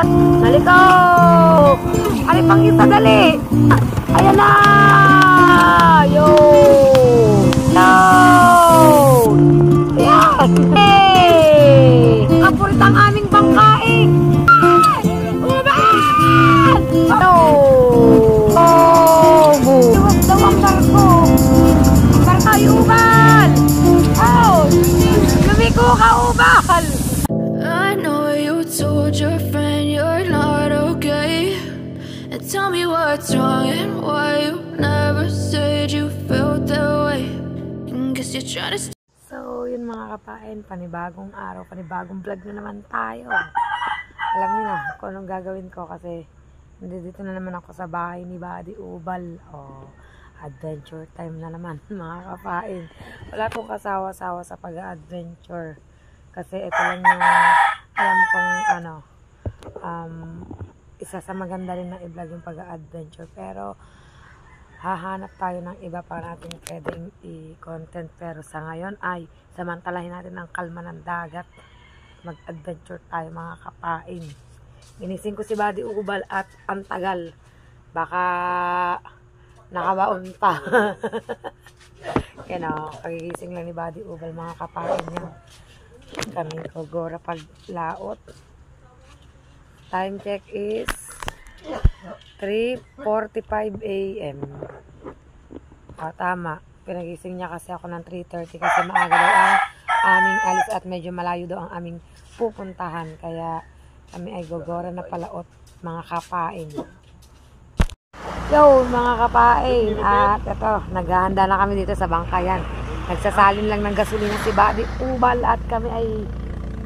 Nalikaw! Ari pang isa, dali! Ayan na! Yo! No! Ayan! Hey! Kapulit ang aming bangkain! Uban! Oh! Oh! Duwas daw ang barko! Ang barko ay ubal! Oh! Lumiko ka, ubal! I know you told your friend you're not okay, and tell me what's wrong and why you never said you felt that way. And guess you're trying to So, yun mga kapain, panibagong araw, panibagong vlog na naman tayo. Alam niyo na kung anong gagawin ko kasi dito na naman ako sa bahay ni Buddy Ubal. Oh, adventure time na naman mga kapain. Wala akong kasawa-sawa sa pag-adventure. Kasi ito lang yung alam kong ano, isa sa maganda rin na i-vlog yung pag-adventure. Pero hahanap tayo ng iba para natin pwedeng i-content. Pero sa ngayon ay samantalahin natin ang kalma ng dagat. Mag-adventure tayo mga kapain. Ginising ko si Buddy Ubal at ang tagal. Baka nakabaon pa. Yan o, pagigising lang ni Buddy Ubal mga kapain yan. Kami gogora paglaot. Time check is 3:45 AM. Tama. Pinagising niya kasi ako ng 3:30 kasi maaga daw ang aming alis at medyo malayo daw ang aming pupuntahan. Kaya kami ay gogora na palaot mga kapain. Yo mga kapain. At ito, naghahanda na kami dito sa bangkayan. Nagsasalin lang ng gasolina si Buddy Ubal at kami ay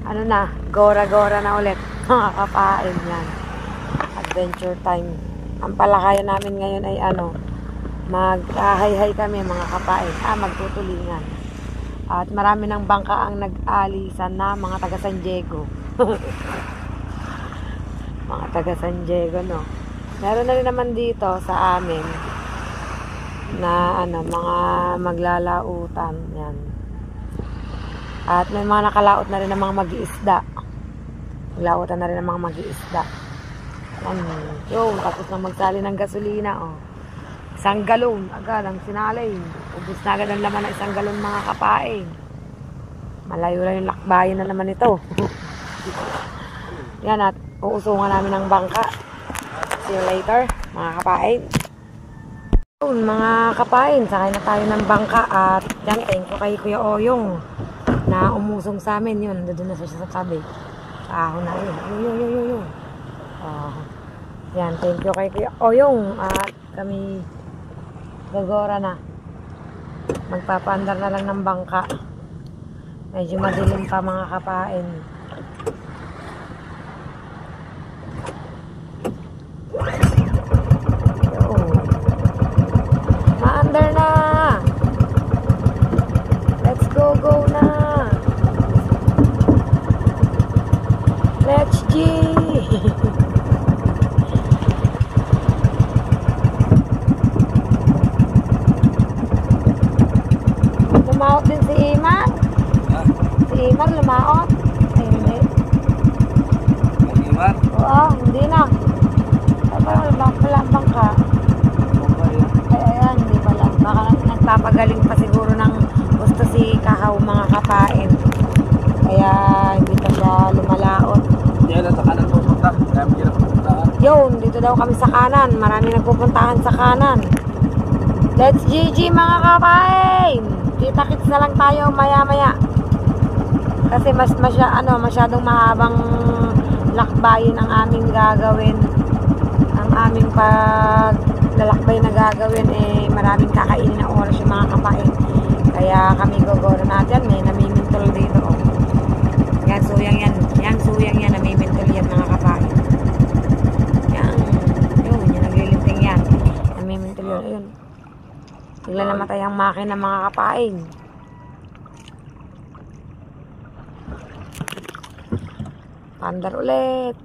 ano na, gora-gora na ulit mga kapain yan. Adventure time. Ang palakayan namin ngayon ay ano, mag-hay-hay kami mga kapain. Magtutulingan. At marami ng bangka ang nag-alisan na mga taga San Diego. Mga taga San Diego, no. Meron na rin naman dito sa amin na ano, mga maglalautan yan. At may mga nakalaot na rin ng mga mag-iisda. Maglautan na rin ng mga mag-iisda. Yun, tapos na magsali ng gasolina, oh. Isang galon agad ang sinalay. Ubus na agad ang laman ng isang galon mga kapain. Malayo lang yung lakbayin na naman ito. Yan, at uusungan namin ng bangka. See you later mga kapain. Mga kapain, sakay na tayo ng bangka at yan, thank you kay Kuya Oyong na umusong sa amin. Yun, nandun na siya sa tabi. Ahon na yun. Yun. Yan, thank you kay Kuya Oyong at kami gagora na. Magpapaandar na lang ng bangka. Medyo madilim pa mga kapain. Maandar na. Let's go na. Let's G. Lumaot din si Imar. Si Imar lumaot. Ay hindi. Imar? Oo, hindi na. Parang labang ka. Ayan, hindi pala. Baka nagpapagaling pa siguro ng gusto si Kahaw mga kapain. Kaya hindi pa siya lumalaot. Diyan sa kanan pupunta. Kaya hindi na pupuntahan. Yun, dito daw kami sa kanan. Marami nagpupuntahan sa kanan. Let's GG mga kapain! Kita-kits na lang tayo maya-maya. Kasi masyadong mahabang lakbayin ang aming gagawin. Ang aming paglalakbay na gagawin maraming kakainin na oras yung mga kapain. Kaya kami gogoro natin. May namimintol dito. Oh. Yan, suyang yan. Yan, suyang yan. Namimintol yan mga kapain. Yan. Yun, yan. Naglilinting yan. Namimintol yun. Ayun. Bigla namatay ang makina mga kapain. Pandar ulit.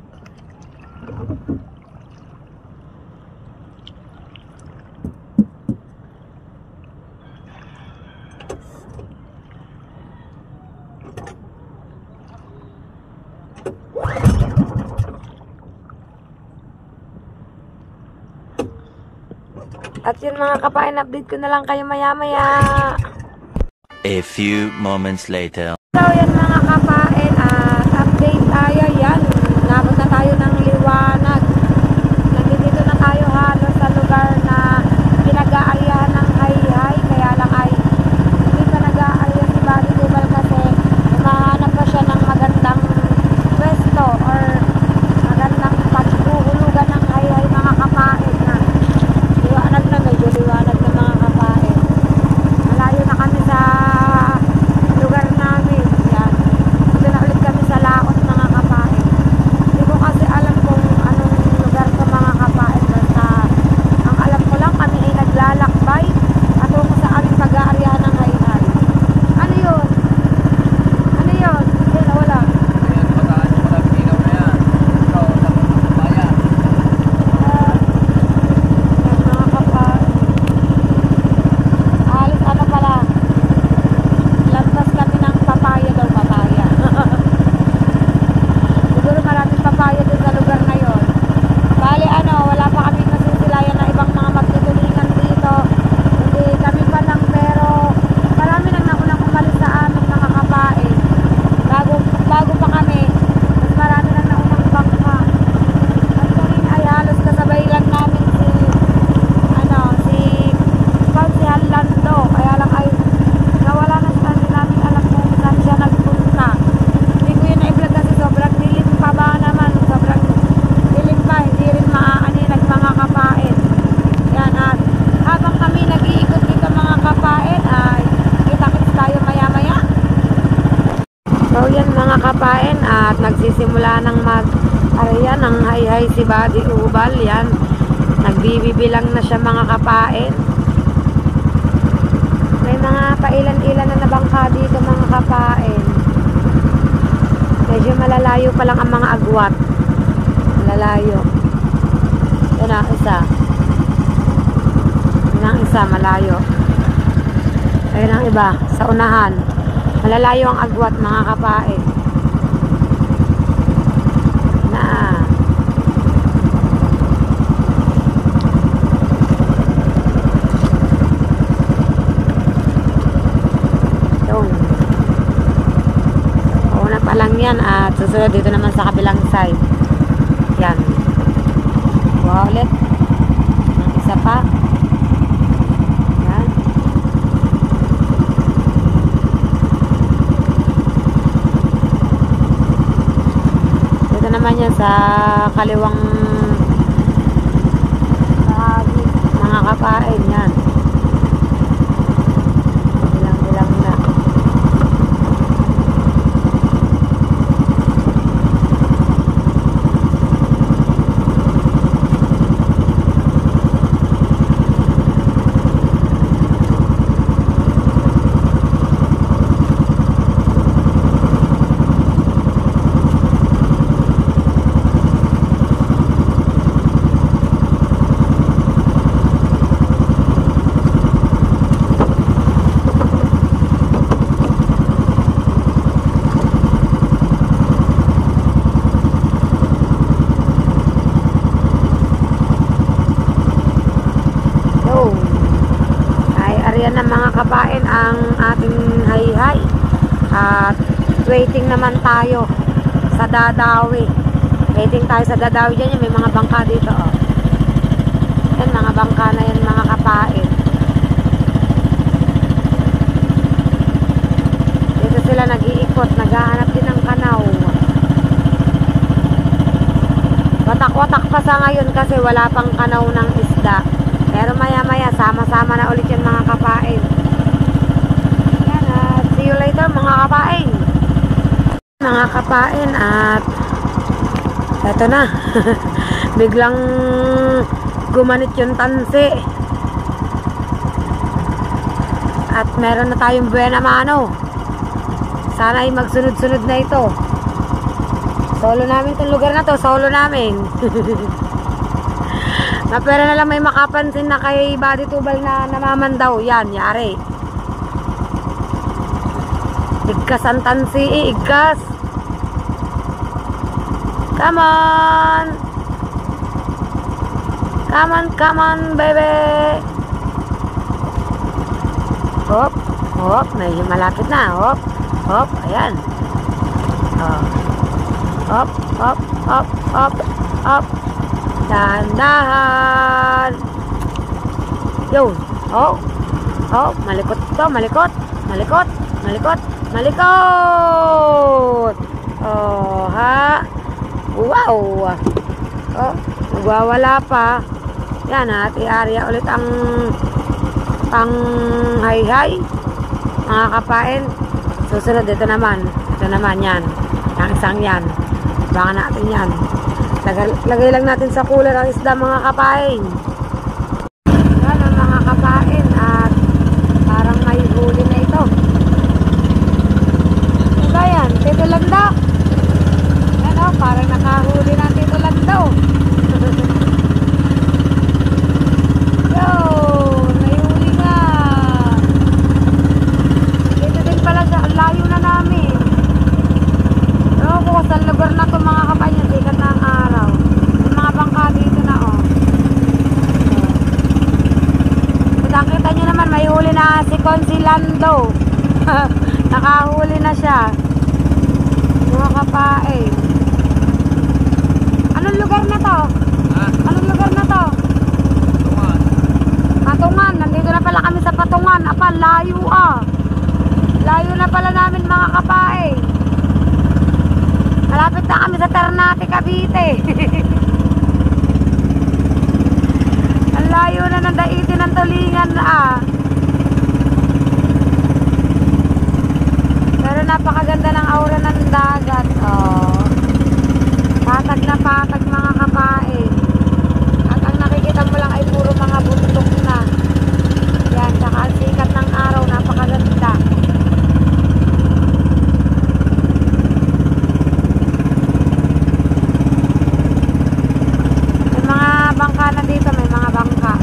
At yun mga kapain, update ko na lang kayo maya-maya. A few moments later. So yan mga kapain, update tayo yan. Nabot na tayo ng liwanag. Nandito na tayo halos sa lugar na pinag-aaryahan ng Hayhay. Kaya lang ay hindi pa nag-aarya si Buddy Tubal kasi humahanap pa siya ng magandang pwesto or magandang paghuhulugan ng Hayhay mga kapain. Liwanag na, medyo liwanag na mga kapain. Malayo na kami sa lugar namin. Yan. Dito na ulit kami sa Laot mga kapain. Hindi ko kasi alam kung anong lugar sa mga kapain. Basta ang alam ko lang kami ay naglalakbay patungo sa aming pag-aaryahan ng Hayhay. Ano yun? Ano yun? Hindi na wala. Ayan, bataan yung walang ilaw na yan. Ikaw, tapos ng bayan. Yan mga kapain. Halos ano pala, lampas kami ng papaya daw, papaya. Siguro maraming papaya doon sa lugar na yon. Bali ano, wala pa kami nasusilayan na ibang mga magtutulingan dito. Hindi kami pa lang, pero marami nang naunang umalis sa amin mga kapain. Bago pa kami, mas marami nang naunang bangka. At kami ay halos kasabay lang namin si Pausihan Lando. Kaya lang ay nawala na siya, hindi namin alam kung saan siya nagpunta. Hindi ko yun na-vlog kasi sobrang dilim pa ba naman. Sobrang dilim pa, hindi rin maaaninag mga kapain. Yan, at habang kami nag-iikot dito mga kapain ay kita-kits tayo maya-maya. So yan mga kapain, at nagsisimula ng mag-arya ng Hayhay si Buddy Ubal. Yan, nagbibibilang na siya mga kapain. May mga pailan-ilan na nabangka dito mga kapain. Medyo malalayo pa lang ang mga agwat. Malalayo. Yan ang isa. Yan ang isa, malayo. Ayun ang iba, sa unahan. Malalayo ang agwat mga kapain. Na. Yung. Una pa lang yan, at susunod dito naman sa kabilang side. Yan. Kuha ulit. Ang isa pa. Yan. Dito naman yan sa kaliwang bahagi mga kapain. Yan. Bilang-bilang na. Ayan na mga kapain ang ating Hayhay. At waiting naman tayo sa Dadawi. Waiting tayo sa Dadawi dyan. May mga bangka dito. Oh. Yan, mga bangka na yan mga kapain. Dito sila nag-iikot. Naghahanap din ng kanaw. Watak-watak pa sa ngayon kasi wala pang kanaw ng isda. Pero maya-maya, sama-sama na ulit yan mga kapain. Yan, at see you later mga kapain. Mga kapain, at eto na. Biglang gumanit yung tansi. At meron na tayong buena mano. Sana ay magsunod-sunod na ito. Solo namin itong lugar na to. Solo namin. Napera na lang may makapansin na kay Buddy Tubal na namamandaw. Yan, yari. Igkas ang tansi, igkas. Come on. Come on, baby. Hop, medyo malapit na. Hop, hop, ayan. Oh. Hop, hop, hop, hop, hop. Dahan-dahan. Yun. Oh. Oh, malikot to, malikot. Malikot, malikot, malikot. Oh, ha. Wow. Oh, nagwawala pa. Yan, Ate Aria ulit ang pang-hay-hay. Mga kapain. Susunod, ito naman. Ito naman, yan. Ang isang yan. Baka natin yan. Lagay lang natin sa cooler ang isda, mga kapain. Yan ang mga kapain. At parang may huli na ito. Ito yan, Tito Lando. Yan o, parang nakahuli na Tito Lando. Yo, may huli nga. Dito din pala siya, ang layo na namin. Ewan ko sa lugar na ito, mga kapain, sikat na ang araw. May mga bangka dito na o. Kita nyo naman, may huli na si Consilando. Nakahuli na siya. Mga kapain. Anong lugar na to? Anong lugar na to? Patungan. Nandito na pala kami sa Patungan. Apa, layo ah. Layo na pala namin, mga kapain. Malapit na kami sa Ternate, Cavite. Ang layo na ng daitin ng tulingan ah. Pero napakaganda ng aura ng dagat. Oh. Patag na patag, mga kapain. At ang nakikita mo lang ay puro mga bundok na. Yan, tsaka ang sikat ng araw, napakaganda. May mga bangka na dito, may mga bangka.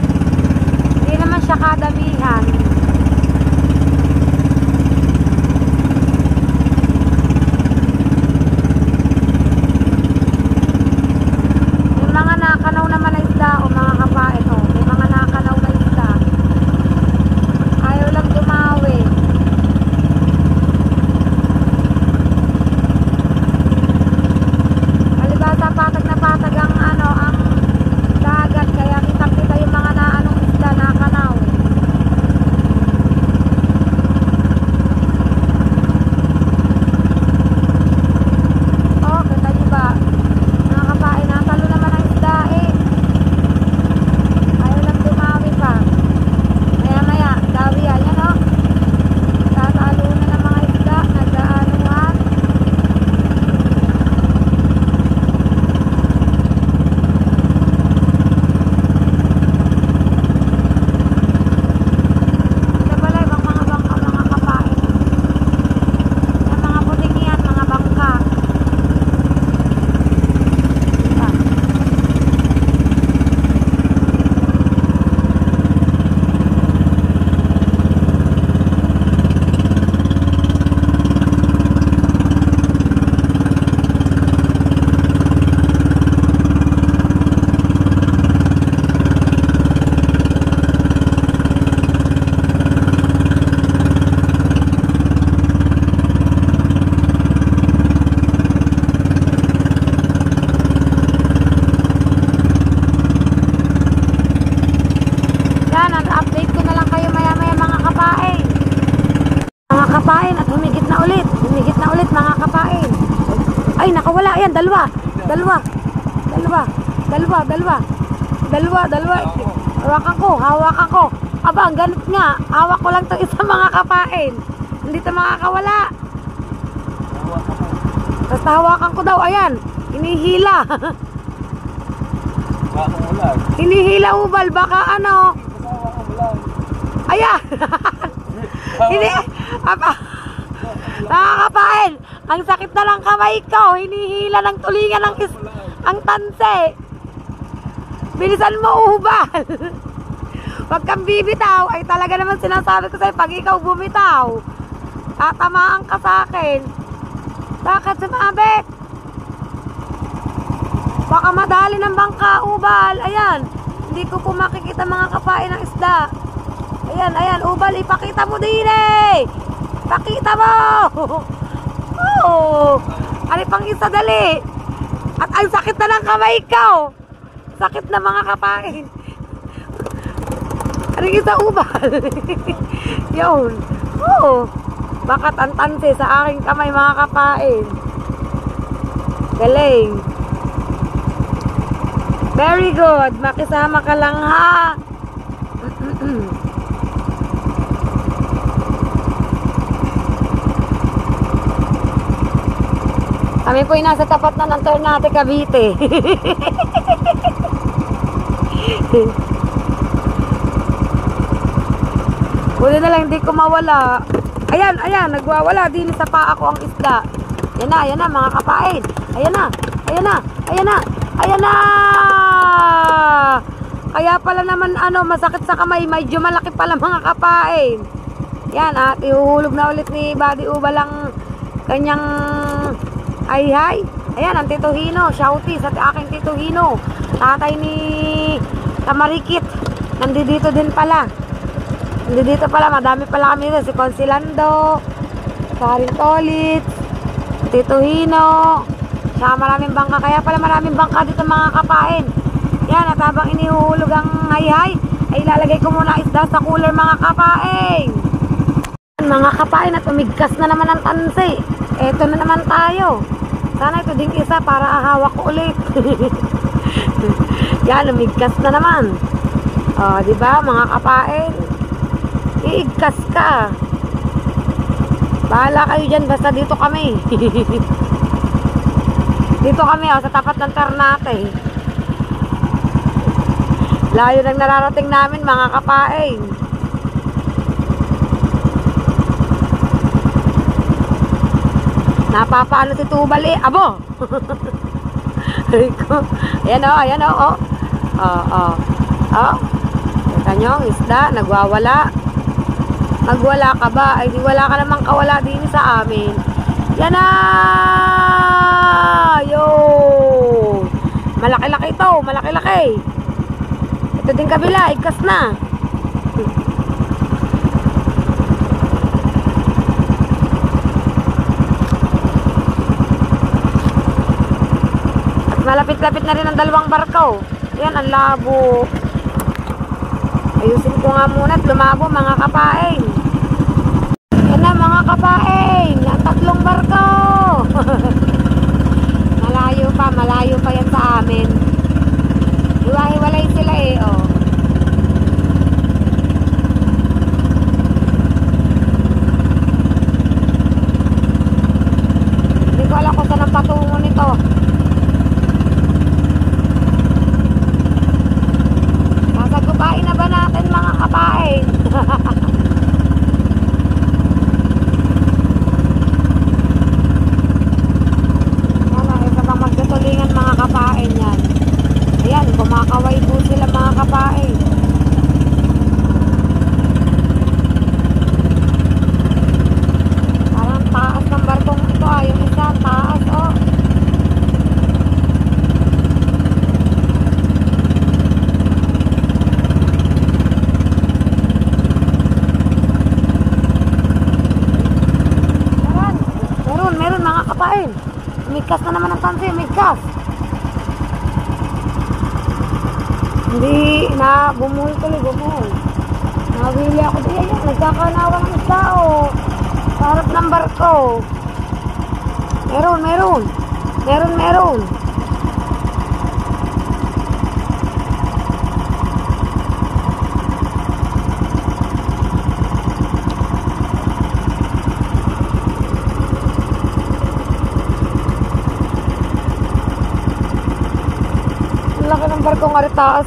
Hindi naman siya kadamihan. May mga nakanaw naman na isda o mga kapain. O, may mga nakanaw na isda. Ayaw lang dumawi. Palibasa patag na patag ang ano, ang dagat, kaya kitang-kita yung mga naanong isda nakanaw. Oh, kita nyo ba? Mga kapain, natalo naman ang isda eh. Ayaw lang dumawi pa. Maya-maya, dawi yan, yan o. Tatalo na ng mga isda, nagdaanuhan. Ito pala ibang mga bangka, mga kapain. Yung mga puting yan, mga bangka. Diba? Yan, update ko na lang kayo maya-maya, mga kapain. Mga kapain, at humigit na ulit. Humigit na ulit, mga kapain. Ay, nakawala. Yan, dalawa. Dalawa. Dalawa. Dalawa, dalawa. Dalawa, dalawa. Hawakan ko, hawakan ko. Aba, ang ganit nga. Hawak ko lang to isa, mga kapain. Hindi to makakawala. Basta hawakan ko daw, ayan. Hinihila. Hinihila ubal, baka ano. Ayan. Hindi. Nakakapain. Ang sakit na lang kamay ko. Hinihila ng tulingan ang tanse. Bilisan mo, ubal. Pag kang bibitaw, ay talaga naman sinasabi ko sa'yo, pag ikaw bumitaw, tatamaan ka sa akin. Bakit sumabit? Baka madali ng bangka, ubal. Ayan. Hindi ko po makikita, mga kapain ng isda. Ayan, ayan, ubal, ipakita mo din eh. Pakita mo. Oo. Ano pang isa, dali. At ang sakit na ng kamay ko. Sakit na mga kapain. Ano yung isa, ubal? Yun. Oo. Bakat ang tansi sa aking kamay mga kapain. Galing. Very good. Makisama ka lang ha. Kami po yung nasa tapat na ng Ternate, Cavite. Buti na lang hindi ko mawala. Ayan, ayan, nagwawala din sa paa ko ang isda. Ayan na mga kapain. Ayan na, ayan na, ayan na, ayan na. Kaya pala naman masakit sa kamay, medyo malaki pala mga kapain. Yan at ihuhulog na ulit ni Buddy Ubal ang kanyang ay-hay. Ayan ang Tito Hino, shouty sa aking Tito Hino. Tatay ni Tamarikit. Nandito din pala. Nandito pala, madami pala kami dito. Si Consilando, Karin Tolit, Tito Hino. Saka maraming bangka. Kaya pala maraming bangka dito mga kapain. Yan, at habang inihuhulog ang hay-hay, ay ilalagay ko muna isda sa cooler mga kapain. Mga kapain, at umigkas na naman ang tansi. Eto na naman tayo. Sana ito ding isa para ahawak ko ulit. Yan, umigkas na naman. O, diba mga kapain? Iigkas ka. Bahala kayo dyan, basta dito kami. Dito kami sa tapat ng Ternate. Layo nang nararating namin mga kapain. Napapaano si Tubal eh. Abo! Ayan o. Kita nyo, ang isda, nagwawala. Magwala ka ba? Ay di wala ka namang kawala din sa amin. Yan na! Yo! Malaki-laki ito, malaki-laki. Ito din kabila, igkas na. At malapit-lapit na rin ang dalawang barko. Yan, ang labo. Ayusin ko nga muna at lumabo mga kapain. Yan na mga kapain. Ang tatlong barko. Malayo pa yan sa amin. Hiwa-hiwalay sila eh, oh. Hindi ko alam kung saan ang patungo nito. Sasagupain na ba natin mga kapain? mga kapain yan. Ayan, kumakaway po sila mga kapain. Parang taas ng barkong ito yung isa, taas Meron mga kapain. Umigkas na naman ang tansi, umigkas. Hindi na bumuhol tuloy, bumuhol. Nawili ako di ayan, nagkakanawa ng isda sa harap ng barko. Meron. Laki ng barko nga rin taas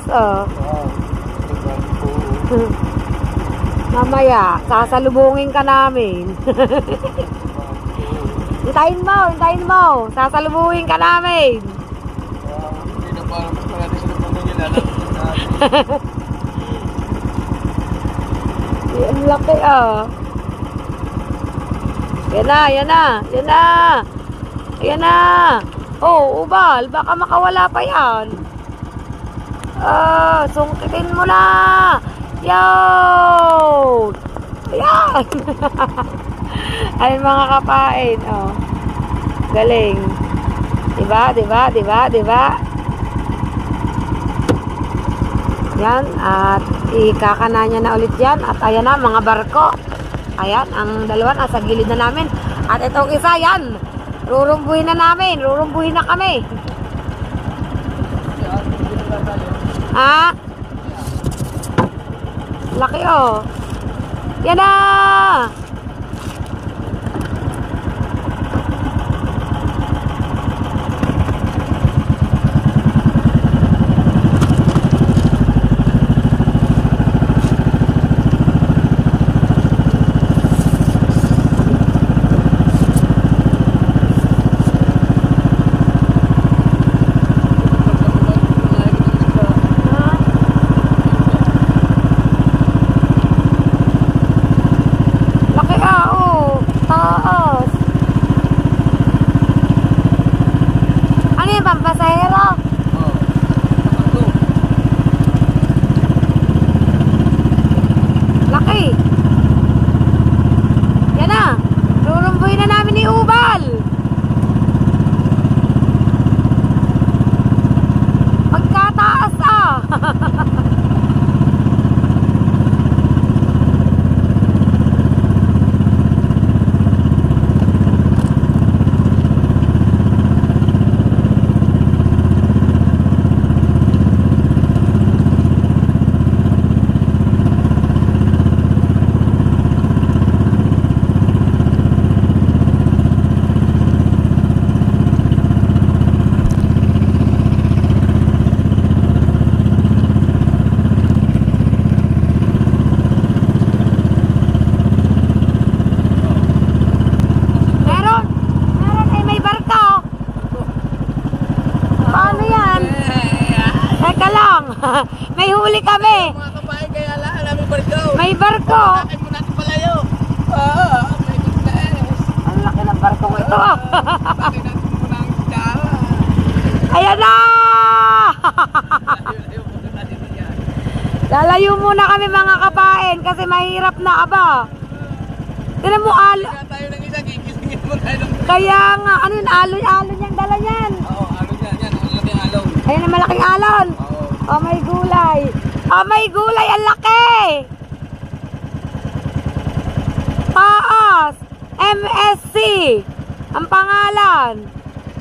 Mamaya, sasalubungin ka namin. Hintayin mo. Sasalubungin ka namin. Hindi na parang mas marami sila pamilya. Ang laki Yan na. Oh, ubal, baka makawala pa yan. Sungkitin mo na. Yo! Ayan! Ayun mga kapain, oh. Galing. Diba, diba, diba, diba? Yan, at ikakana niya na ulit yan. At ayan na, mga barko. Ayan, ang dalawa nasa gilid na namin. At itong isa, yan. Rurumbuhin na namin. Rurumbuhin na kami. Ha? Laki, oh. Yan na! May huli kami. Mga kapain, kaya alam may barko. May barko. Bakit mo natin palayo? Oo, may business. Ang laki ng barko ito. Bakit natin mo na ang dara? Ayan na! Lalayo muna kami mga kapain kasi mahirap na aba. Tinan mo Kaya tayo ng isa, gigisingin mo tayo ng... Kaya nga, ano yun, alon niyang dala niyan. Oo, alon yan, yan. Ang laking alon. Ayan ang malaking alon. Oo. Oh, may gulay. Oh, may gulay. Ang laki. Taas. MSC. Ang pangalan.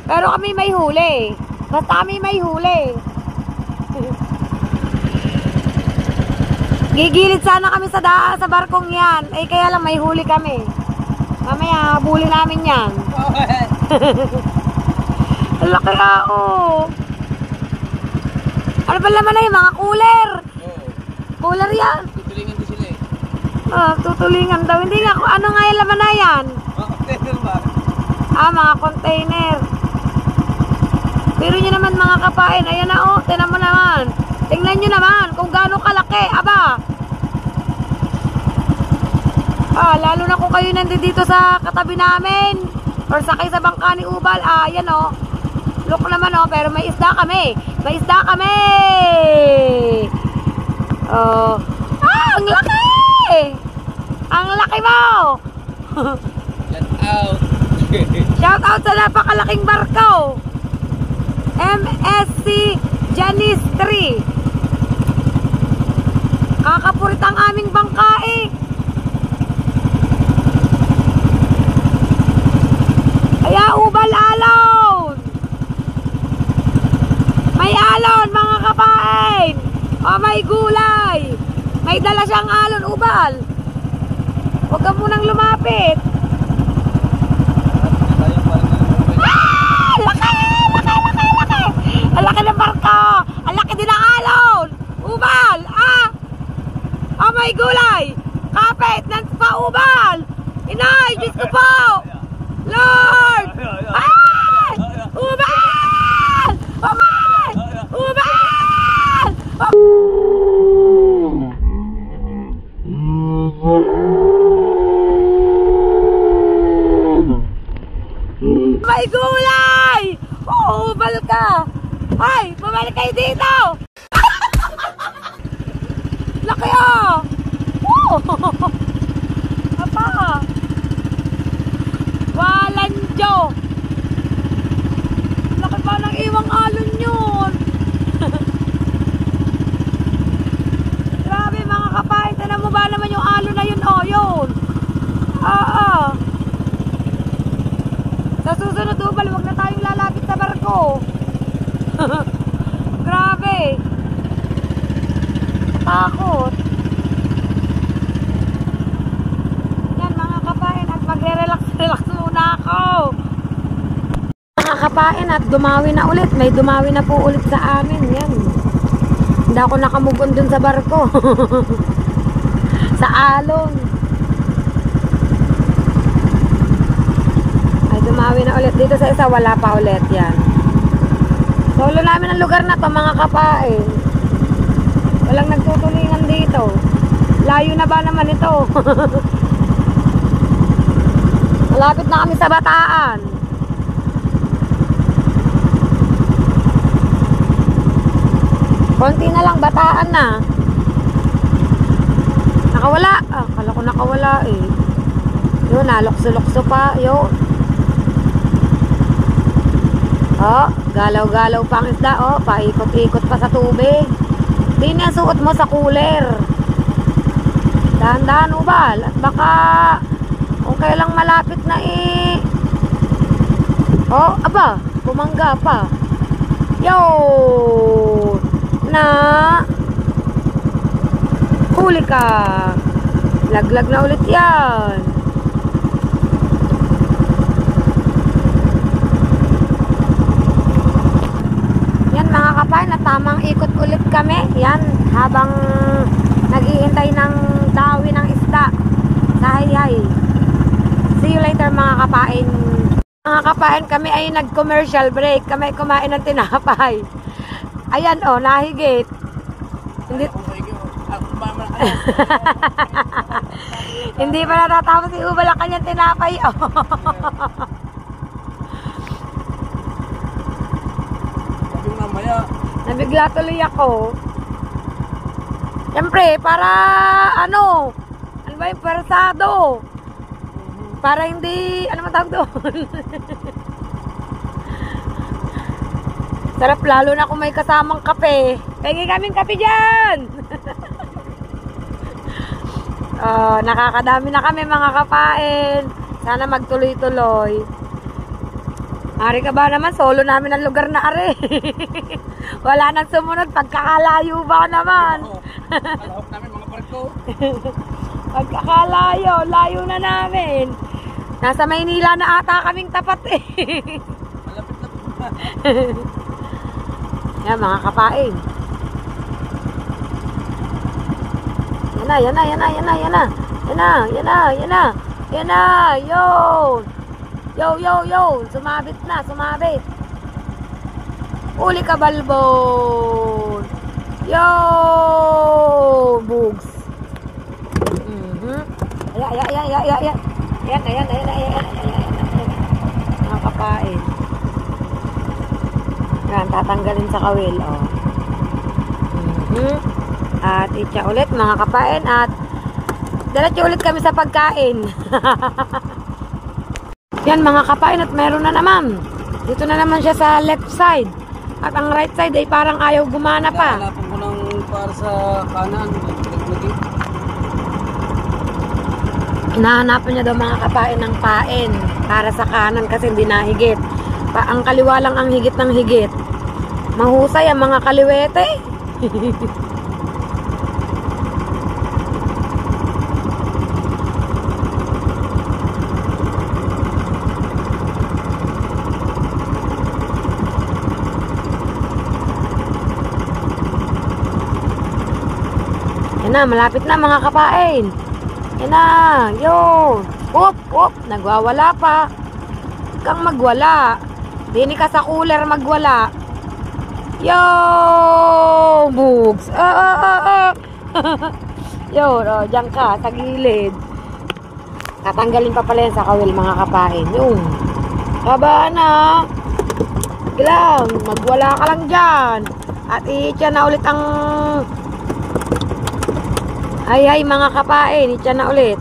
Pero kami may huli. Basta kami may huli. Gigilid sana kami sa daan sa barkong yan. Eh, kaya lang may huli kami. Mamaya, habulin namin yan. Ang laki oh. Ano ba laman na yung mga cooler? Oo. Cooler yan. Tutulingan din sila eh. Ah, tutulingan daw. Hindi nga, ano nga yung laman na yan? Mga container ba? Ah, mga container. Pero nyo naman mga kapain. Ayan na oh, tinan mo naman. Tingnan nyo naman kung gaano kalaki. Aba. Ah, lalo na kung kayo nandito sa katabi namin. Or sakay sa bangka ni Ubal. Ah, ayan oh. Look naman oh, pero may isda kami. May isda kami! Oh. Ah, ang laki! Ang laki mo! Get out! Shout out sa napakalaking barko! MSC Janice 3. Kakapurit ang aming bangka eh. Kaya Ubal alon! May alon mga kapain. O may gulay. May dala siyang alon, Ubal. Huwag ka munang lumapit. Ah! Laki! Laki! Ang laki ng barko. Ang laki din ng alon. Ubal! Ah! O may gulay. Kapit ng pa-Ubal. Inay, Diyos ko po. Lord! Ah! Ubal! Ubal! Ubal! May gulay! Oh, ubal ka! Ay, bumalik kayo dito! Laki oh! Apa? Walanjo. Laki pa ng iwang alon yun. Grabe mga kapay. Tinan mo ba naman yung alon na yun? Oh, yun. Sa susunod ubal, wag na tayong lalapit sa barko. Grabe. Takot. Yan mga kapain, at magre-relax muna ako. Mga kapain, at dumawi na ulit. May dumawi na po ulit sa amin. Yan. Hindi ako nakamugon dun sa barko. Sa alon. Ay, dumawi na ulit. Dito sa isa, wala pa ulit. Yan. Solo namin ang lugar na to mga kapain. Walang nagtutulingan dito. Layo na ba naman ito? Malapit na kami sa Bataan. Konti na lang, Bataan na. Nakawala. Akala ko nakawala eh. Yun, nalokso-lokso pa. Yun. Oh, galaw-galaw pa ang isda. Oh, paikot-ikot pa sa tubig. Di na suot mo sa cooler. Dahan-dahan ubal. At baka kung kailang malapit na eh. Oh, aba, bumangga pa. Yo! Na huli ka. Laglag na ulit yan. Mga kapain, na tamang ikot ulit kami. Yan, habang naghihintay ng dawi ng isda sa hayhay. See you later mga kapain. Mga kapain, kami ay nag-commercial break. Kami kumain ng tinapay. Ayan o, nahigit. Hindi hindi pa natatapos si Ubal ang kanyang tinapay. Nabigla tuloy ako. Siyempre, para ano ba yung persado? Para hindi, ano matawag doon? Sarap lalo na kung may kasamang kape. Pengi kaming kape dyan! Nakakadami na kami mga kapain. Sana magtuloy-tuloy. Ari ka ba naman, solo namin ang lugar na ari. Wala nang sumunod, pagkakalayo ba naman? Alahok namin mga barko. Pagkakalayo, layo na namin. Nasa Maynila na ata kaming tapat eh. Malapit na po. Yan mga kapain. Yan na, yun. Yo, sumabit na, sumabit. Uli ka balbon. Yo, bugs. Ayan. Mga kapain. Yan, tatanggalin sa kawil, oh. At itya ulit mga kapain, at diretso ulit kami sa pagkain. Yan mga kapain, at meron na naman. Dito na naman siya sa left side. At ang right side ay parang ayaw gumana pa. Hanapan ko ng para sa kanan. Hinahanapan niya daw mga kapain ng pain para sa kanan kasi hindi nahigit. Ang kaliwa lang ang higit ng higit. Mahusay ang mga kaliwete. Yan na, malapit na mga kapain. Yan na, yun. Whoop, nagwawala pa. Kang magwala. Dini ka sa cooler magwala. Yo, bugs. Yun, dyan ka, sa gilid. Tatanggalin pa pala yan sa kawil mga kapain. Yun. Kabaan na. Lang, magwala ka lang dyan. At i-tya na ulit ang Ay mga kapain, itya na ulit.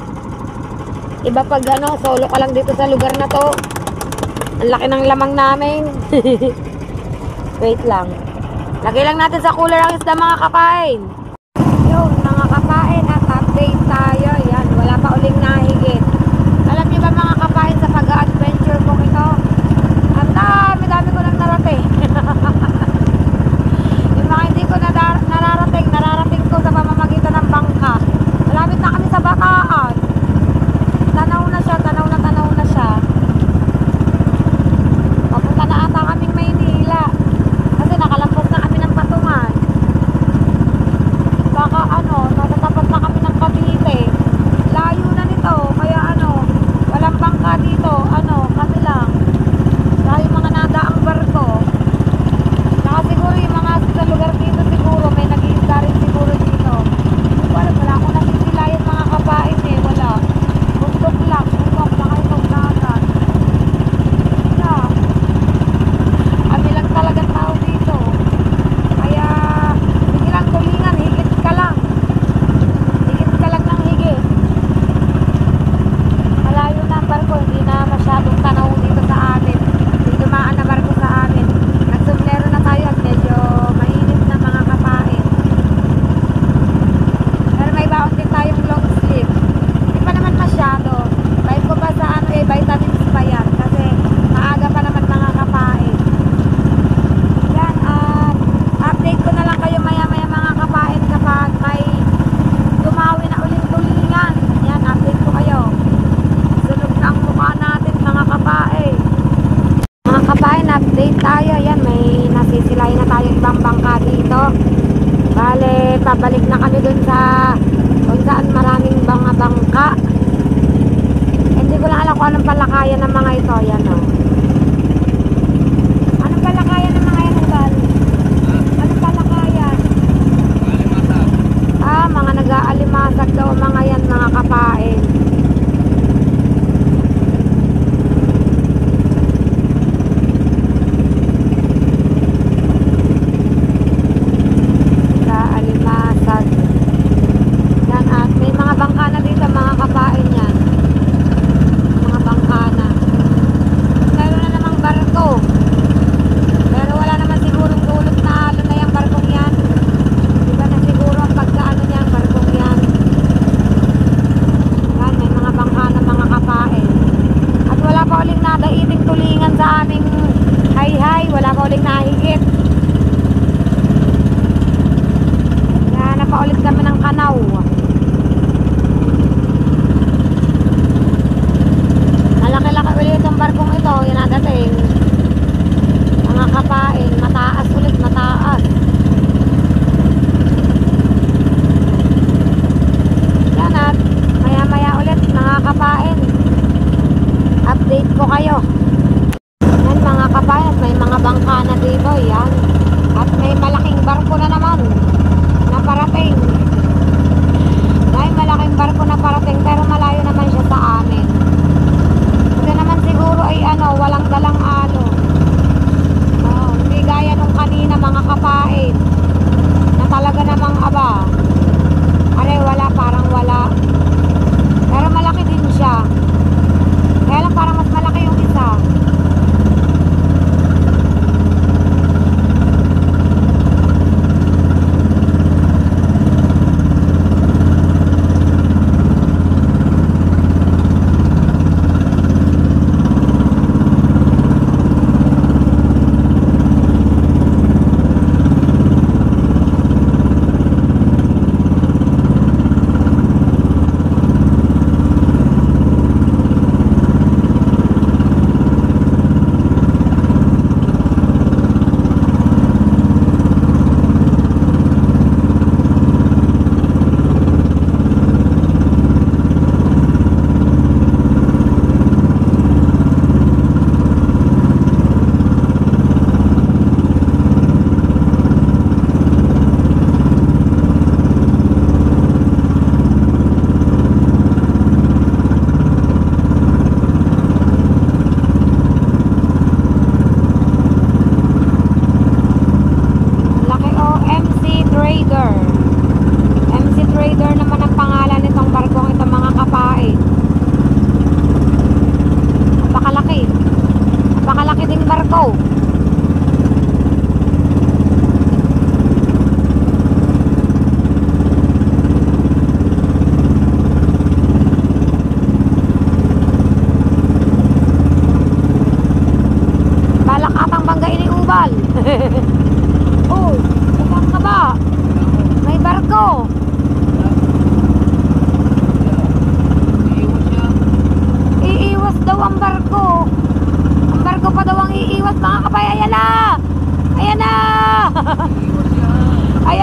Iba pag ano, solo ka lang dito sa lugar na to. Ang laki ng lamang namin. Wait lang. Lagay lang natin sa cooler ang isda mga kapain. Yun mga kapain, at update tayo. Yan, wala pa uling nahigit. Alam niyo ba mga kapain sa pag-adventure ko ito? Ang dami ko nang narating. Yung mga hindi ko nararating ko sa pamamagitan ng bangka. Malapit na kami sa Bataan. Tanaw na siya. Papunta na ata kaming Maynila. Kasi nakalampos na kami ng Patungan. Baka natatapat na kami ng Cavite. Layo na nito. Kaya walang bangka dito. Kami lang. Dahil yung mga nadaang barko. Saka siguro yung mga sa lugar dito siguro may nag-iisda rin siguro dito. Wala akong nasisilayan mga kapain wala. Bundok lang kayo dagat. Wala. Kami lang talaga tao dito. Kaya biglang tulingan, higit ka lang ng higit. Malayo na ang barko, hindi na masyadong tanaw dito sa amin. Hindi dumaan na barko sa amin. Nagsumlero na tayo at medyo mainit na mga kapain. Pero may baon din tayong long sleeve. Hindi pa naman masyado. Kahit ko pa sa vitamins pa yan. Kasi maaga pa naman mga kapain. Yan, update ko na lang kayo maya mga kapain kapag may tumawi na uling tulingan. Yan, update ko kayo. Sunog na ang mukha natin mga kapain. Mga kapain, update tayo. Yan, may nasisilay na tayo ibang bangka dito. Bale, pabalik na kami dun kung saan maraming mga bangka. Hindi ko lang alam kung anong palakayan ng mga ito. Yan anong palakayan ng mga yan, Ugal? Anong palakayan? Mga nag-aalimasag daw mga yan mga kapain. Alimasag. Yan, at may mga bangka na dito mga kapain yan. Mga bangka na.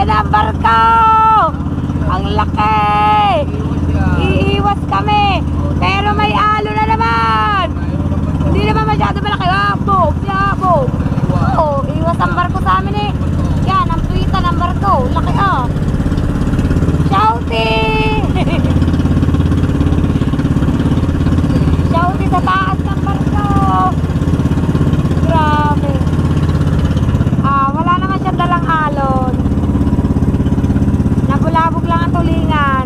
Ayan ang barko! Ang laki! Iiwas kami! Pero may alo na naman! Hindi naman masyado malaki. Boom! Boom! Oo, iwas ang barko sa amin eh. Yan, ang tuwita ng barko. Laki Shouty! Shouty sa taas ng barko. Grabe. Wala naman siya dalang alon. Nabulabog lang ang tulingan.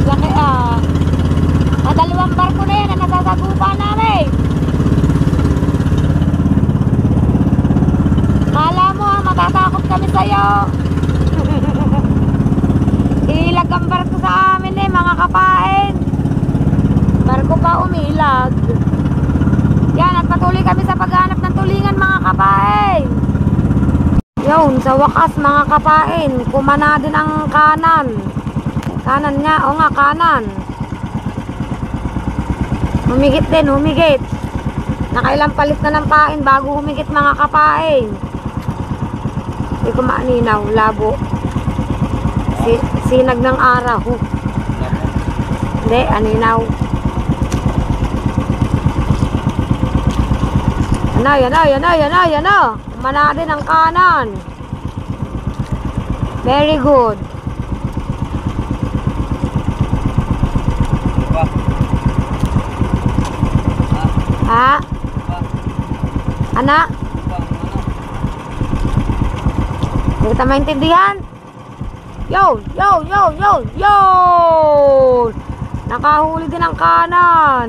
Laki dalawang barko na yan na nasasagupan namin. Kala mo matatakot kami sa'yo. Ilag ang barko sa amin mga kapain. Barko pa umilag. Yan, at patuloy kami sa paghanap ng tulingan mga kapain. Yun, sa wakas mga kapain, kumana din ang kanan. Kanan nga, o nga kanan. Humigit din, humigit. Nakailang palit na ng pain bago humigit mga kapain. Hindi ko maaninaw, labo. Sinag ng araw. Hindi, aninaw. Yan na. Kumana din ang kanan. Very good. Ha? Anak? Hindi kita maintindihan? Yo! Nakahuli din ang kanan.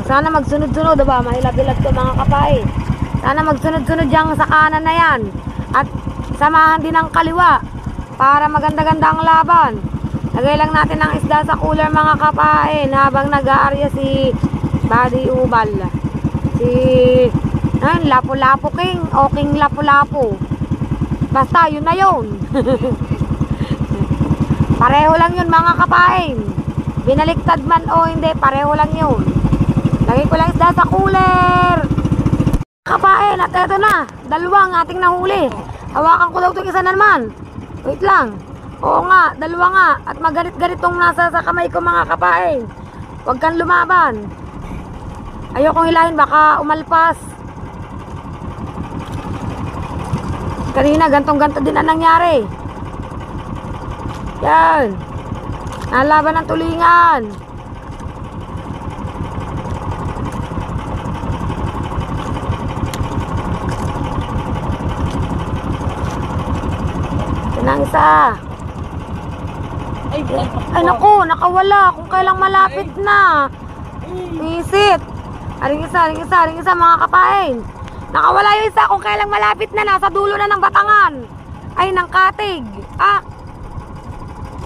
Sana magsunod-sunod, diba? Mahilap-hilap to mga kapain. Sana magsunod-sunod dyan sa kanan na yan. At samahan din ang kaliwa para maganda-ganda ang laban. Lagay lang natin ang isda sa cooler mga kapain habang nag-aarya si Buddy Ubal. Si Lapu-Lapu King o King Lapu-Lapu. Basta yun na yun. Pareho lang yun mga kapain. Binaliktad man o hindi, pareho lang yun. Lagay ko lang isda sa cooler. Kapain, at eto na. Dalawang ating nahuli. Hawakan ko daw itong isa na naman. Wait lang. Oo nga, dalawa nga. At magalit-galit tong nasa sa kamay ko mga kapain. Huwag kang lumaban. Ayokong hilahin, baka umalpas. Kanina, gantong-ganto din ang nangyari. Yan. Nalaban ng tulingan. Ito na ang isa. Ay naku, nakawala. Kung kailang malapit na. Isit. Aring isa mga kapain. Nakawala yung isa kung kailang malapit na. Nasa dulo na ng Batangan. Ay, ng Katig.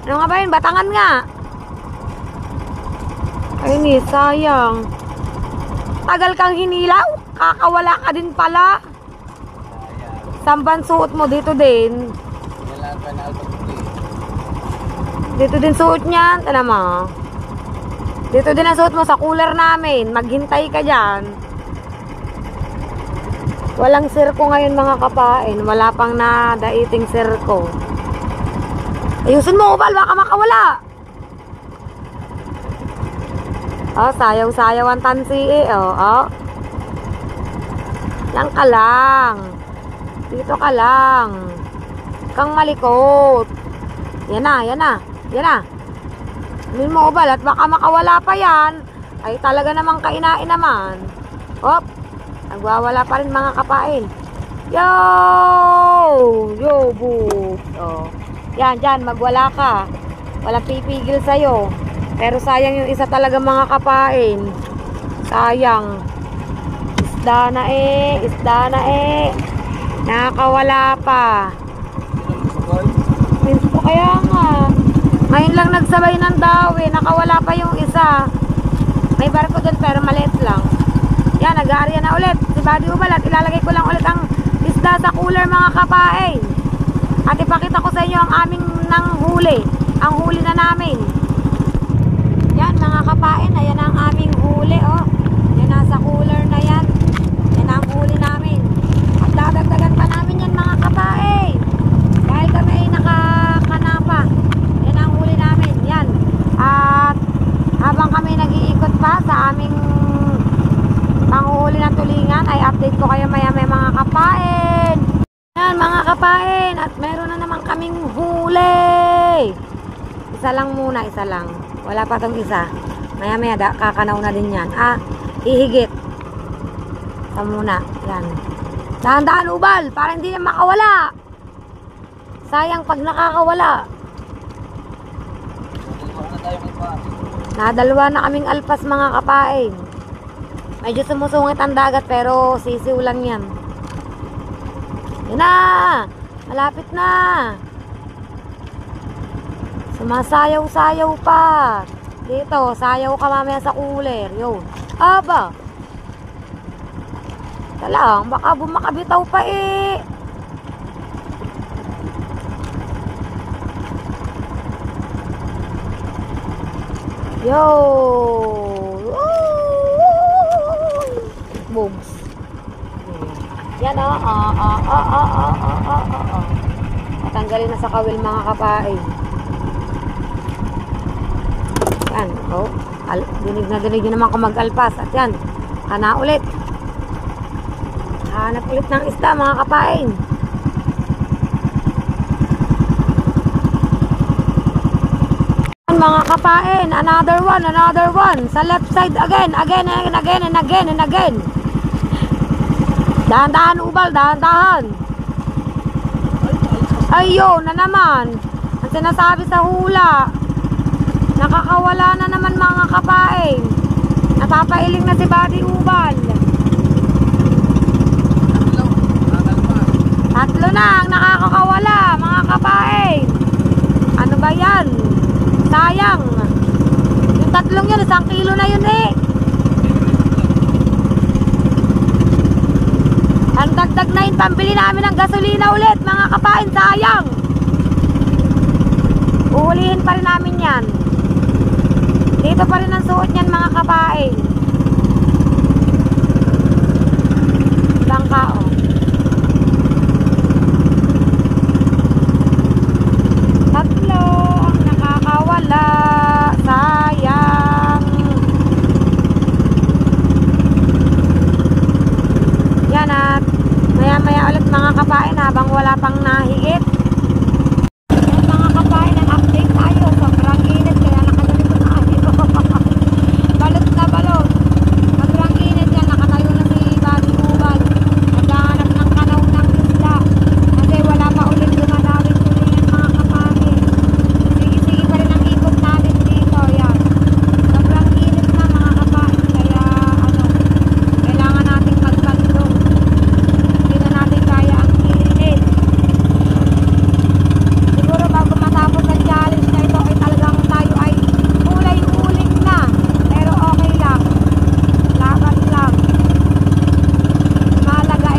Ano nga ba yun? Batangan nga. Ay, sayang. Tagal kang hinilaw? Kakawala ka din pala. Samban suot mo dito din. Dito din suot niyan. Tala mo. Dito din ang suot mo sa cooler namin. Maghintay ka dyan. Walang sirko ngayon mga kapain. Wala pang nadaiting sirko. Ayusin mo, Ubal, baka makawala. Sayaw-sayaw ang tansi eh. Lang ka lang. Dito ka lang. Kang malikot. Yan na. Ayusin mo, Ubal, at baka makawala pa yan. Ay talaga namang kainain naman. Nagwawala pa rin mga kapain. Yo, boo. Yan, dyan, magwala ka. Walang pipigil sa'yo. Pero sayang yung isa talaga mga kapain. Sayang. Isda na eh. Nakawala pa. Minsan po kaya nga. Ngayon lang nagsabay ng dawi. Nakawala pa yung isa. May barko dyan pero maliit lang. Yan, nag-aarya na ulit. Si Buddy Ubal at ilalagay ko lang ulit ang isda sa cooler mga kapain. At ipakita ko sa inyo ang aming huli. Ang huli na namin. Yan mga kapain. Ayan ang aming huli. Yan nasa cooler na yan. Yan ang huli namin. At dadagdagan pa namin yan mga kapain, at meron na naman kaming huli. Isa lang muna, isa lang. Wala pa tong isa. Maya maya kakanaw na din yan. Ihigit. Isa muna. Yan. Dahan-dahan ubal, para hindi na makawala. Sayang pag nakakawala. Nadalawa na kaming alpas mga kapain. Medyo sumusungit ang dagat pero sisiw lang yan. Yan na! Malapit na! Sumasayaw-sayaw pa. Dito, sayaw ka mamaya sa cooler. Yun. Aba! Talang, baka bumakabitaw pa eh. Yo! Booms. Yan o. Matanggalin na sa kawil mga kapain. Yan. O. Dinig na dinig nyo naman kung mag-alpas. At yan. Kana ulit. Hanap ulit ng isda mga kapain. Mga kapain, another one sa left side again and again. Dahan-dahan ubal, dahan-dahan. Ayun na naman ang sinasabi sa hula. Nakakawala na naman mga kapain. Napapailing na si Buddy ubal. Tatlo na ang nakakawala mga kapain. Ano ba yan? Sayang. Yung tatlong yun, 1 kilo na yun eh. Ang dagdag na yun, pambili namin ng gasolina ulit mga kapain, sayang. Uhulihin pa rin namin yan. Dito pa rin ang suot niyan mga kapain. Bangka oh. Tatlo ang nakakawala. Sayang. Yan at maya ulit mga kapain habang wala pang nahigit. Yan mga kapain, ang update tayo. Sobrang init kaya nakatayo na tayo. Balot na balot. Sobrang init yan. Nakatayo na si Buddy ubal. Naghahanap ng kanaw ng isda. Kasi wala pa ulit dumadawin tuloy mga kapain. Sige pa rin ang ikot natin dito. Yan. Sobrang init na mga kapain. Kaya kailangan nating magpaldo. Hindi na natin kaya ang init. Siguro bago matapos ang challenge na ito ay talagang tayo ay ulay-uling na. Pero okay lang. Laban lang. Mahalaga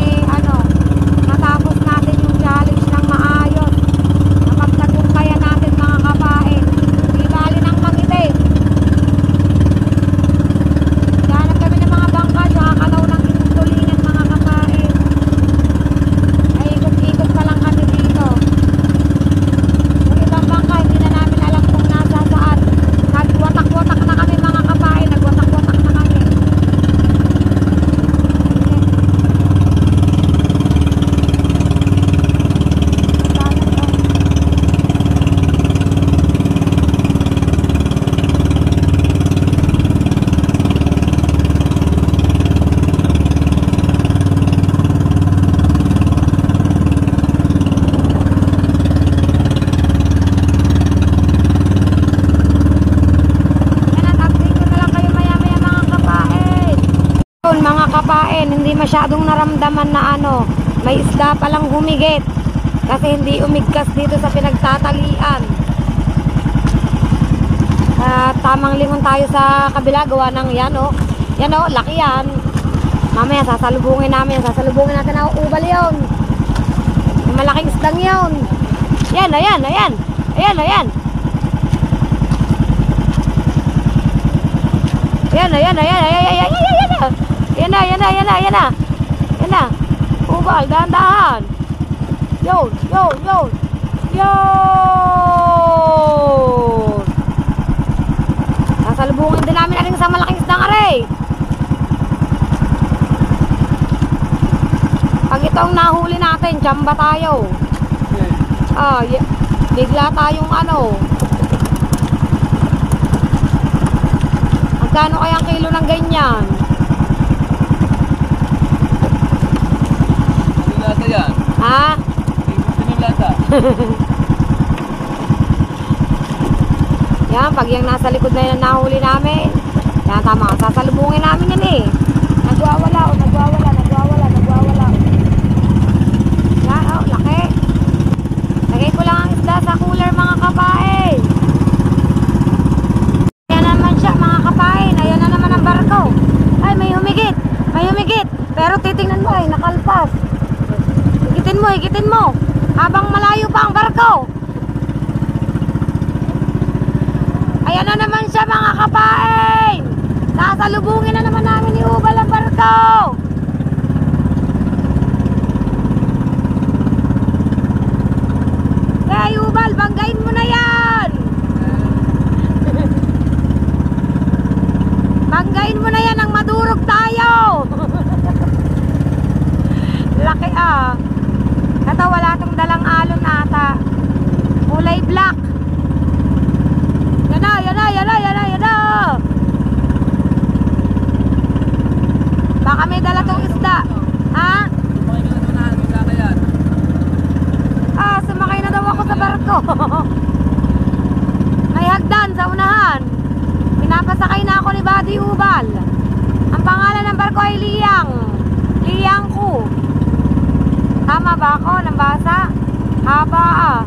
matapos natin yung challenge ng maayos. Mapagtagumpayan natin mga kapain. Di bali ng mangiti. Hanap kami ng mga bangka tsaka kanaw ng tulingan mga kapain. Ay ikot-ikot pa lang kami dito. Yung ibang bangka hindi na namin alam kung nasa saan. Nagwatak-watak na kami mga kapain. Nagwatak-watak na kami. Yan at update ko na lang kayo maya-maya mga kapain. Yun mga kapain, hindi masyadong naramdaman na may isda palang humigit. Kasi hindi umigkas dito sa pinagtatalian. Tamang lingon tayo sa kabila, gawa ng yan laki yan. Mamaya sasalubungin natin na ubal yun. May malaking isdang yun. Ayan. Yan na. Ubal, dahan-dahan. Yun. Sasalubungin din namin ang isang malaking isdang aray. Pag itong nahuli natin, tsamba tayo. Bigla tayong ano. Magkano kayang kilo ng ganyan? Lata yan. Ha? Hindi lata. Yan, pag yung nasa likod na yun nahuli namin. Yan, tama. Sasalubungin namin yan eh. Nagwawala. Yan, oh, laki. Lagay ko lang ang isda sa cooler, mga kapain. Ayan naman siya, mga kapain. Ayan na naman ang barko. Ay, may humigit. Pero titingnan mo ay nakalpas. Higitin mo. Habang malayo pa ang barko. Ayan na naman siya, mga kapain. Sasalubungin na naman namin ni Ubal ang barko. Hey Ubal, banggain mo na yan. Banggain mo na yan, ang madurog tayo. Laki ah. Ito wala tong dalang alon ata. Kulay black. Yan na. Baka may dala tong isda. Ha? Sumakay na daw ako sa barko. May hagdan sa unahan. Pinapasakay na ako ni Buddy Ubal. Ang pangalan ng barko ay Liang Ku. Tama ba ako? Nambasa? Haba ah.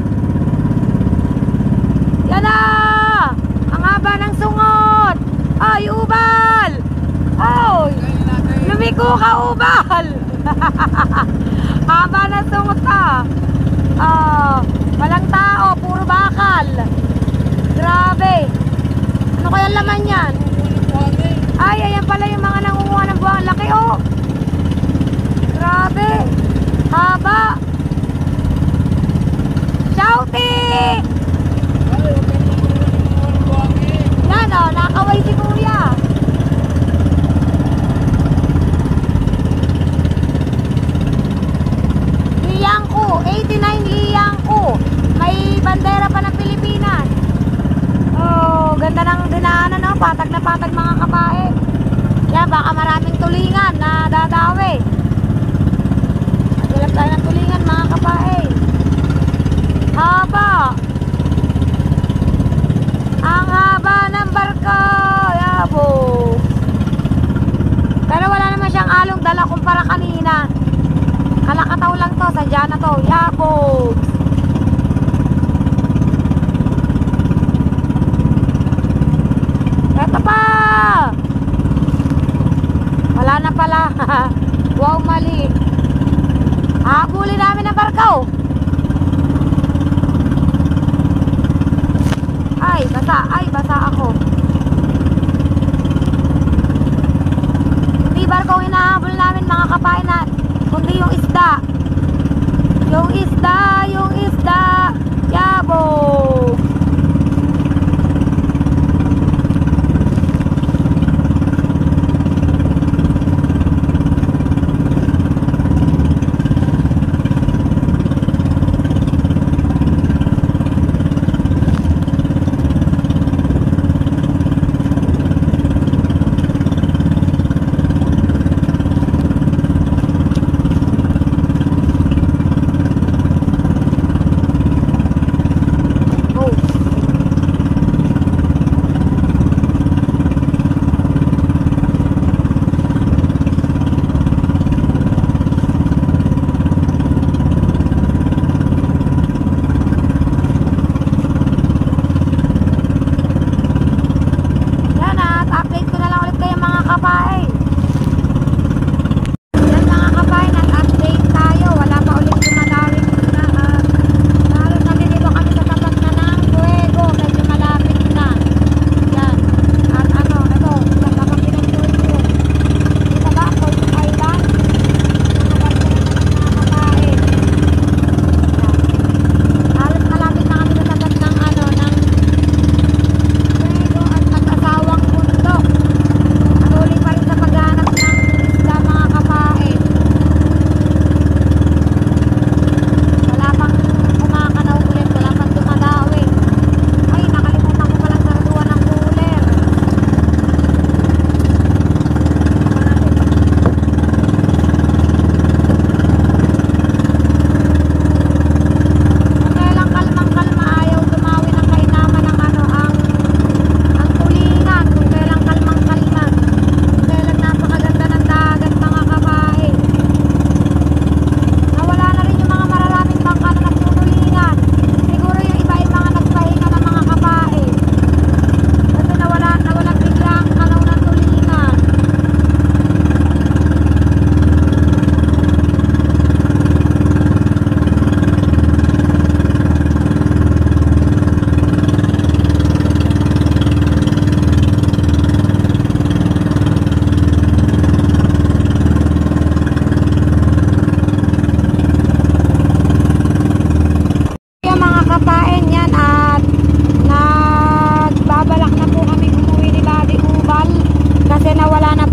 Yan na! Ang haba ng sungot! Ay, Ubal! Ay! Lumiko ka, Ubal! Haba ng sungot ah! Walang tao, puro bakal. Grabe. Ano kaya laman yan? Ay, ayan pala yung mga nangunguha ng buwang. Laki oh. Grabe. Haba. Shouty! Yan oh, nakaway si Kuya. Liang Ku, 89 Liang Ku. May bandera pa ng Pilipinas. Oh, ganda ng dinaanan, no? Patag na patag, mga kapain. Yan, baka maraming tulingan na dadawi. Nagulap tayo ng tulingan, mga kapain. Haba. Ang haba ng barko. Yabo. Pero wala naman siyang along dala kumpara kanina. Kalakataw lang to, sadya na to. Yabo. Eto pa. Wala na pala. Wow, mali. Habulin namin ang barko. Ay, basa ako. Hindi barko hinahabol namin, mga kapain, na kundi yung isda. Yung isda. Yabo.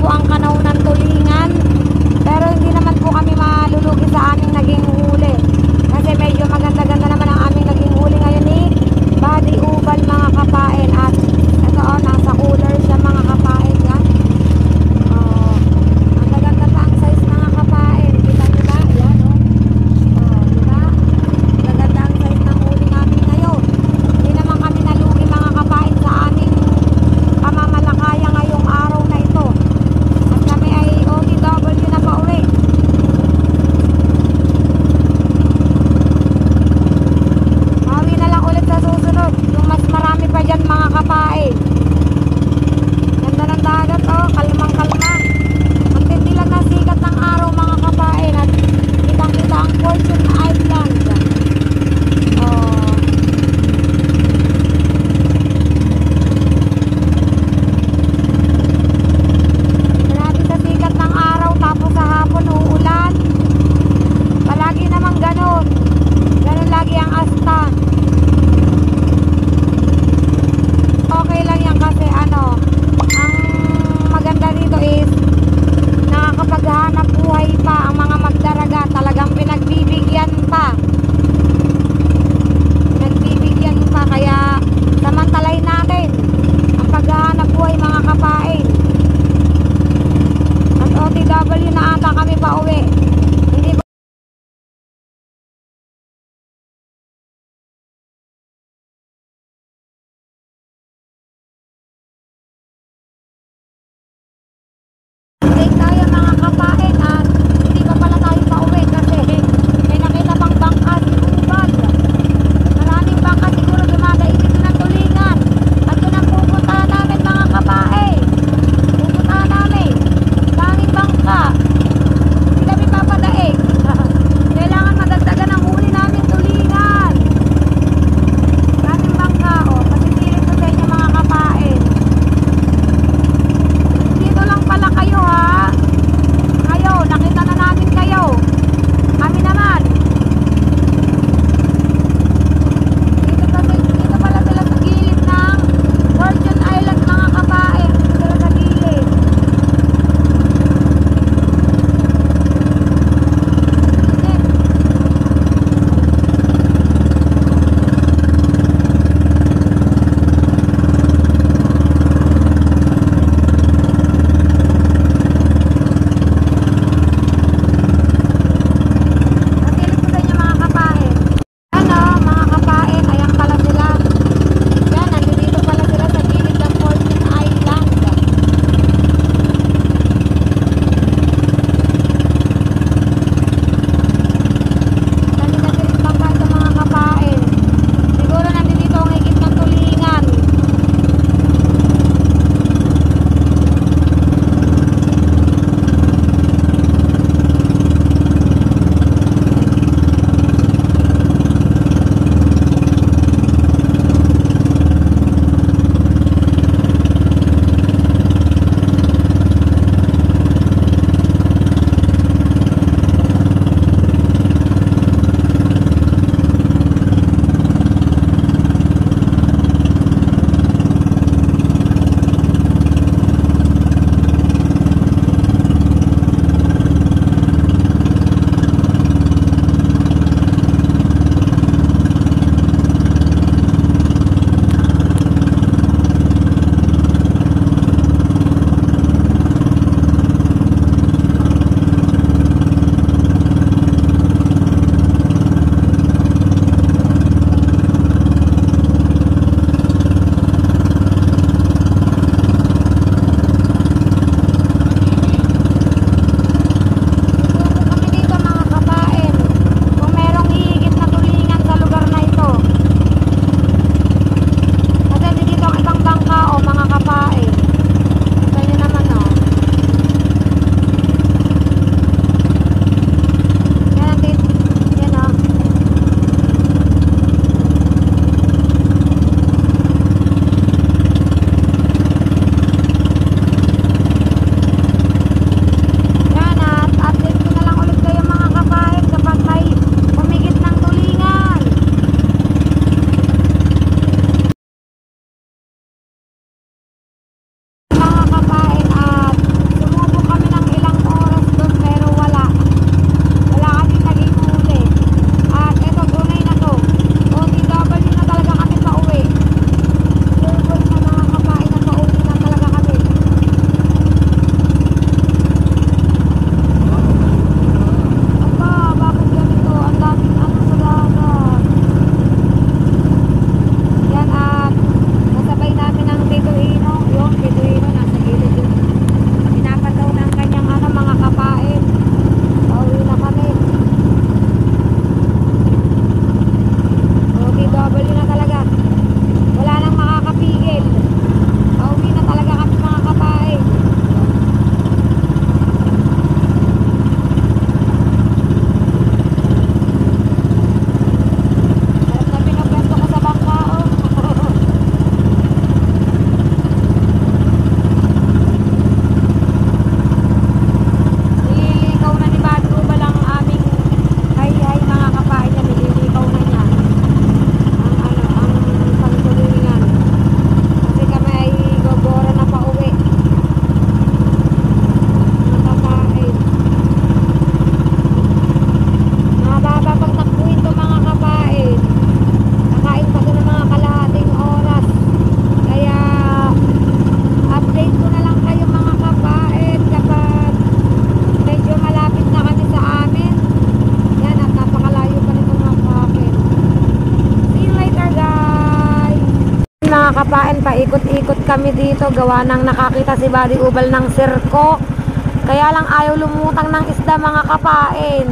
po ang kanaw ng tulingan. Pero hindi naman po kami malulugi sa aming naging huli. Kasi medyo maganda-ganda naman ang aming naging huli ngayon ni Buddy Ubal mga kapain. At ito nasa cooler siya mga kapain. Yan. Ang gaganda pa ang size mga kapain. Kita nyo ba? Ayan diba? Maganda ang size ng huli namin ngayon. Hindi naman kami nalugi mga kapain sa aming pamamalakaya ngayong araw na ito. At kami ay OTW na pauwi. kapain, paikot-ikot kami dito. Gawa nang nakakita si Buddy Ubal ng sirko. Kaya lang ayaw lumutang ng isda mga kapain.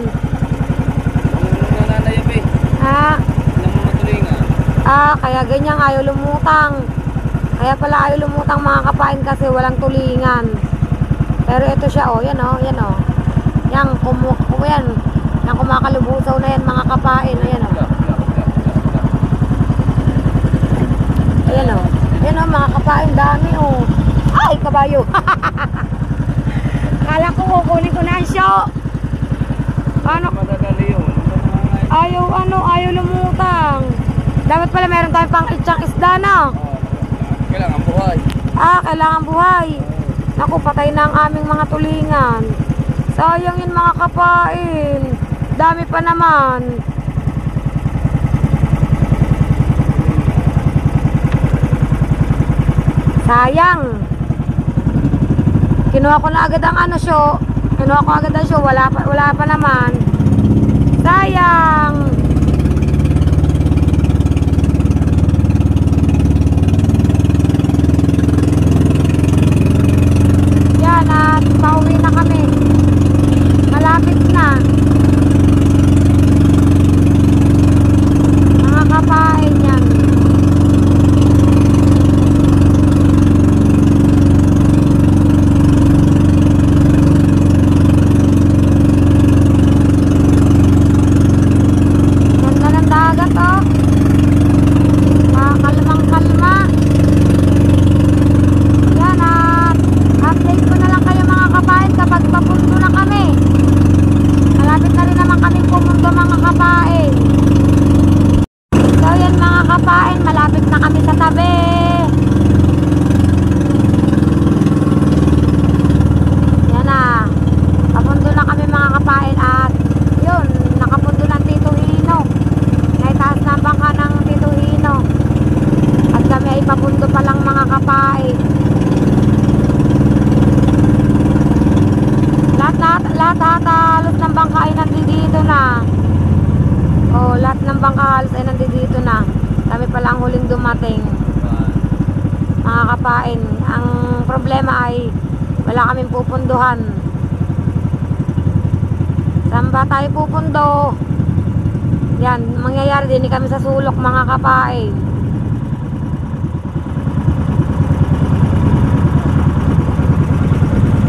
Nananayap eh. Ha? Ng mga tulingan. Kaya ganyan ayaw lumutang. Kaya pala ayaw lumutang mga kapain kasi walang tulingan. Pero ito siya, oh, yan oh, yan oh. Yan, yan. Yan kumakalubusaw na yan mga kapain. Ayan oh. Ayan o. Ayan o mga kapain. Dami o. Ay, kabayo. Kala ko kukunin ko na ang show. Ano? Madadali yun. Ayaw lumutang. Dapat pala meron tayong pang itsang isda na. Kailangan buhay. Kailangan buhay. Naku, patay na ang aming mga tulingan. Sayang yun mga kapain. Dami pa naman. Sayang. Kinuha ko na agad ang show. Kinuha ko agad ang show. Wala pa naman. Sayang. Yan at pauwi na kami. Malapit na. Mga kapain yan. Halos ng bangka ay nandito na. Oh, lahat ng bangka halos ay nandito na. Kami pala ang huling dumating. Mga kapain, ang problema ay wala kaming pupunduhan. Saan ba tayo pupundo? Yan, mangyayari din kami sa sulok mga kapain.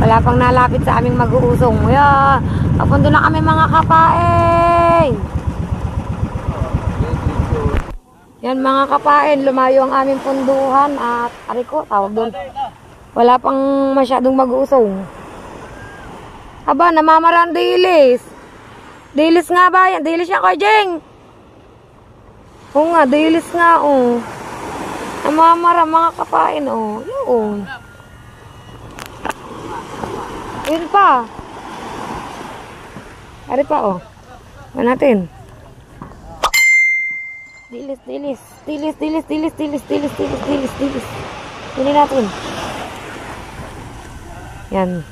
Wala pang nalapit sa aming mag-uusong. Yeah, papundo na kami mga kapain. Yan mga kapain, lumayo ang aming punduhan at ariko, tawag doon. Wala pang masyadong mag-uusong. Aba, namamaraan dilis. Dilis nga ba yan? Dilis yan, Kuya Jeng. Oo nga, dilis nga, oh. Namamara mga kapain, oh. Yun. Yun pa. Ari pa, oh. Ano natin? Dilis. Pili natin. Yan.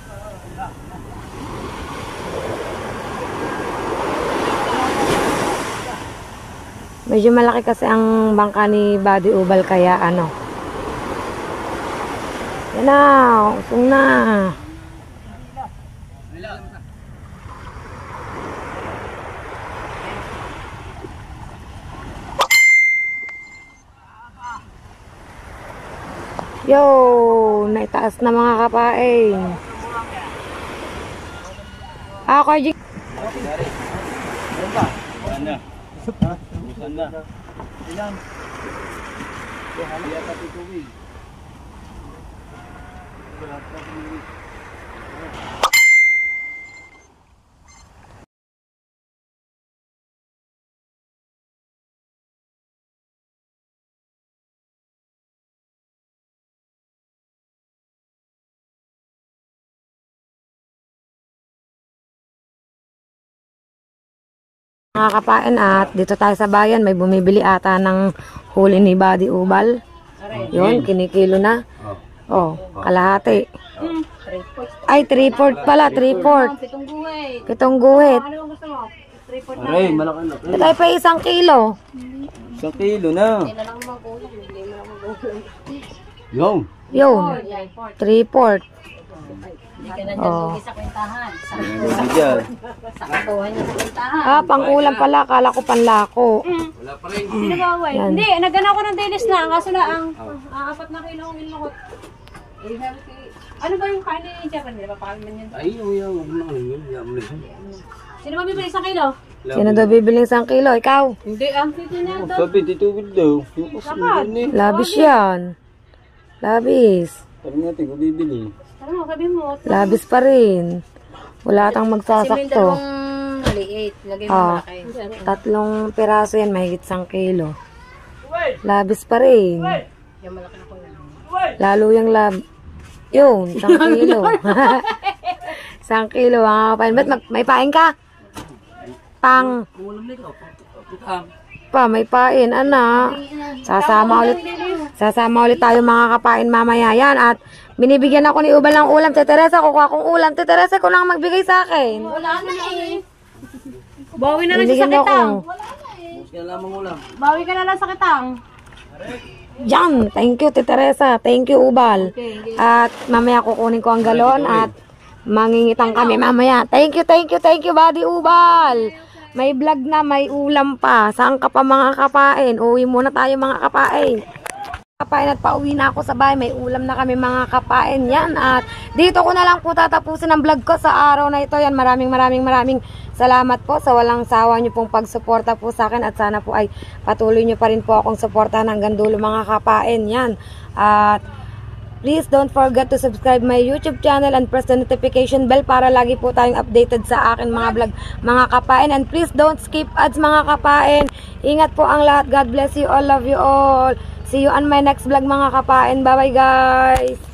Medyo malaki kasi ang bangka ni Buddy Ubal kaya ano. Yan na, usong na. Yo, naitaas na mga kapain. Ako, Jig. Anda. Anda. Ilan? Dia tapi tubig. Mga kapain at dito tayo sa bayan may bumibili ata ng huli ni Buddy Ubal. Yun, kinikilo na. Oh, kalahati. Ay, 3/4 pala, 3/4. Pitong guhit. Aray, malaki na. Ito ay pa 1 kilo. 1 kilo na. Yung. Yun. 3/4. Hindi ka na dyan Oh. lugi sa kwentahan. Sa katuhan niya sa kwentahan. Ah, pang-ulam pala. Kala ko panlako. Wala pa rin. Sino ba, Way? Yan. Hindi, nagana ko ng dilis na. Kaso na ang 4 na kilong ilokot. Ano ba yung kanin ni Japan? Hindi, papakalman yun. Ay, yung wag na yun. Sino ba bibili 1 kilo? Sino daw bibiling 1 kilo? Ikaw? Hindi, ang tito niya doon. Sabi, titubig daw. Labis yan. Labis. Sabi natin kung bibili. Ano, sabi mo. Labis pa rin. Wala tang magsasakto. maliit. Lagay mo Ah. malaki. 3 piraso yan, mahigit 1 kilo. Labis pa rin. Yung malaki na ko yun. Lalo yung yun, 1 kilo. 1 kilo ang kapain. Ba't may pain ka? Pang. Pa, may pain, anak. Sasama ulit tayo mga kapain mamaya yan. At binibigyan ako ni Ubal ng ulam. Te Teresa, kukuha kong ulam. Te Teresa, ko lang magbigay sa akin. Wala na eh. Bawi na lang sa Binibigyan niyo sakitang. ako. Bawi ka na lang sa sakitang. Yan, thank you, Te Teresa. Thank you, Ubal. At mamaya kukunin ko ang galon at mangingitang kami mamaya. Thank you, Buddy Ubal. May vlog na, may ulam pa. Saan ka pa mga kapain? Uwi muna tayo mga kapain. Kapain at pauwi na ako sa bahay. May ulam na kami mga kapain. Yan, at dito ko na lang po tatapusin ang vlog ko sa araw na ito. Yan, maraming salamat po sa walang sawa nyo pong pagsuporta po sa akin. At sana po ay patuloy nyo pa rin po akong suportahan hanggang dulo mga kapain. Yan, at please don't forget to subscribe my YouTube channel and press the notification bell para lagi po tayong updated sa akin mga vlog mga kapain. And please don't skip ads mga kapain. Ingat po ang lahat. God bless you all. Love you all. See you on my next vlog mga kapain. Bye bye guys.